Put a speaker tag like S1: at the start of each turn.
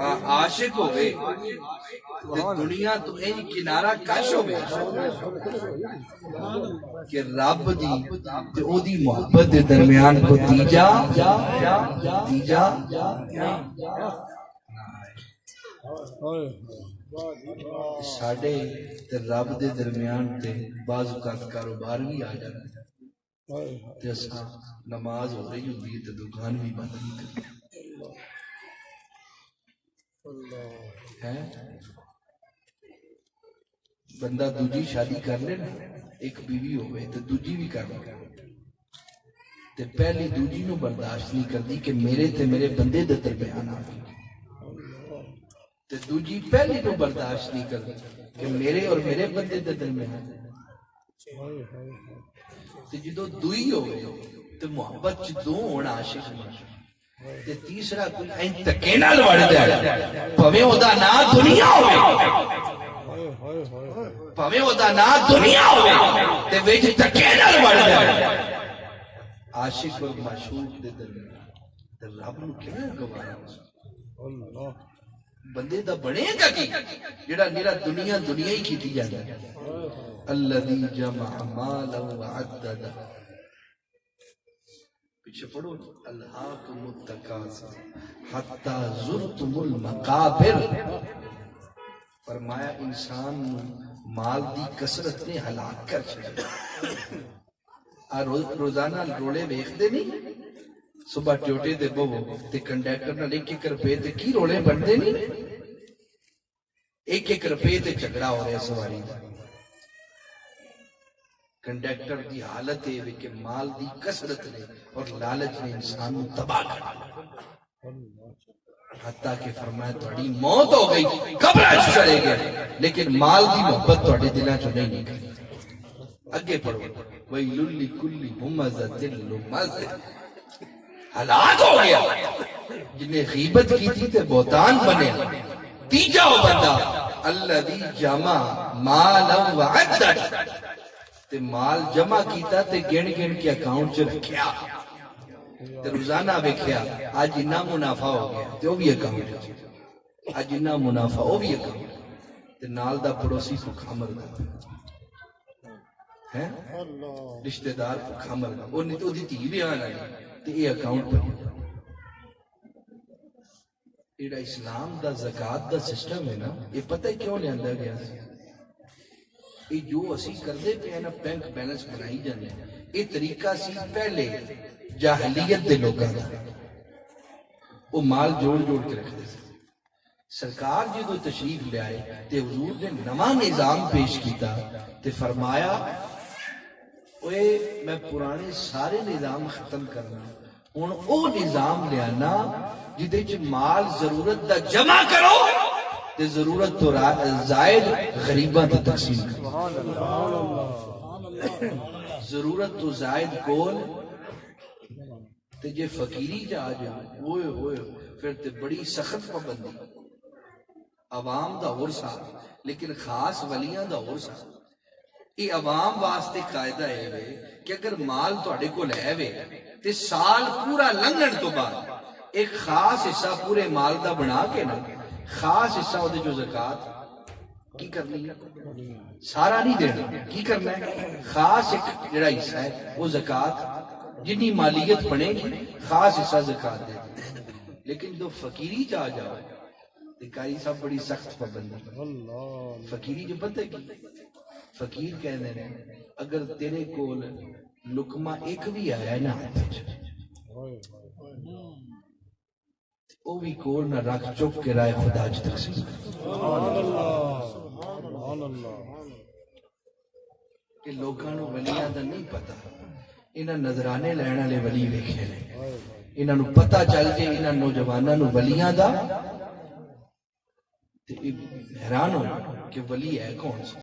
S1: عاشق ہوئے دنیا تو این کنارہ کش ہوئے کہ رب دی تے او دی محبت دے درمیان کو تیجا ساڑھے تے رب دے درمیان تے بعض اوقات کاروبار بھی آ جاتے تے اساں نماز ہو رہی ہوتی ہے تے دکان بھی بند نہیں کرتے بندہ دوجی شادی کر لے نا ایک بیوی ہوئے تو دوجی بھی کر لے تے پہلی دوجی نو برداشت نہیں کردی کہ میرے تے میرے بندے دے درمیان آ گئی تے دوجی پہلی نو برداشت نہیں کردی کہ میرے اور میرے بندے دے درمیان تے جدو دوئی ہوئے تے محبت چ دو ہونا عاشق ماشق تے تیسرا کوئی این تکے نال وڑ دے پویں او دا نا دنیا ہوئے پویں او دا نا دنیا ہوئے تے وچ تکے نال وڑ دے عاشق اور معشوق دے درمیان تے رب نو کیویں گوارا بندے دا بنے گا کی جڑا میرا دنیا ہی کیتی جاندا ہے الذی جمع مالا وعدد پیچھے پڑھو الہاکم التکاثر حتی زرتم المقابر فرمایا انسان مال دی کثرت نے ہلاک کر چھڑیا روزانہ رولے ویکھدے نہیں صبح ٹیوٹے دے بو تے کنڈکٹر نال 1 روپے تے کی رولے بنتے نہیں 1 روپے تے جھگڑا ہو رہا سواری دا کنڈکٹر دی حالت ہے کہ مال دی کثرت نے اور لالچ نے انسان کو تباہ کر حتیٰ کہ فرمایا تھوڑی موت ہو گئی قبر چلے گئے لیکن مال دی محبت تھوڑے دلوں چوں نہیں نکلی اگے پڑھو وَيْلٌ لِكُلِّ هُمَزَةٍ لُمَزَةٍ ہلاک ہو گیا جنہیں غیبت کی تھی تے بہتان بنے تیجا ہو بندہ الذی جمع مالا وعدد تے مال جمع کیتا تے گن کے اکاؤنٹ چ رکھیا تے روزانہ ویکھیا اج اتنا منافع ہو گیا تے او بھی اکاؤنٹ اج اتنا منافع او بھی اکاؤنٹ تے نال دا پڑوسی بھکھا مردا ہے رشتہ دار بھکھا مردا او نہیں تو دی تھی بیان آئی تے اے اکاؤنٹ پر ایڈا اسلام دا زکاة دا سسٹم ہے نا یہ پتہ ہے کیوں لیندہ گیا یہ جو اسی کردے پہ نا بینک بیلنس بنائی جانے یہ طریقہ سی پہلے جاہلیت دے لوگاں دا وہ مال جوڑ کے رکھ دے سرکار جدو تشریف لے آئے تے حضور نے نواں نظام پیش کیتا تے فرمایا اوے میں پرانے سارے نظام ختم کرنا ہن او نظام لے آنا جدے چ مال ضرورت دا جمع کرو تے ضرورت تو زائد غریباں تے تقسیم کرو ضرورت تو زائد کول تے جے فقیری جا جا ہوئے پھر تے بڑی سخت پابندی عوام دا اور سا لیکن خاص ولیاں دا اور سا یہ عوام واسطے قاعدہ ہے کہ اگر مال تواڈے کول ہے وے تے سال پورا لنگھن تو بعد ایک خاص حصہ پورے مال دا بنا کے نا خاص حصہ ہوتے جو زکاة کی کرنی ہے سارا نہیں دینا کی کرنا ہے خاص ایک جڑا حصہ ہے وہ زکاة جنی مالیت بنے گی خاص حصہ زکاة دے لیکن جو فقیری جا جاؤ دکاری صاحب بڑی سخت پابندی فقیری جو پتہ کی فقیر کہنے ہیں اگر تیرے کول لقمہ ایک بھی آیا ہے نا او بھی کول نہ رکھ چک کے رائے خدا جی تقسیم کہ لوگاں نو ولیاں دا نہیں پتا انہاں نظرانے لینا لے ولی ویکھے نے انہاں نو پتا چل جے انہاں نوجواناں نو ولیاں دا تے حیران ہو کہ ولی ہے کون سا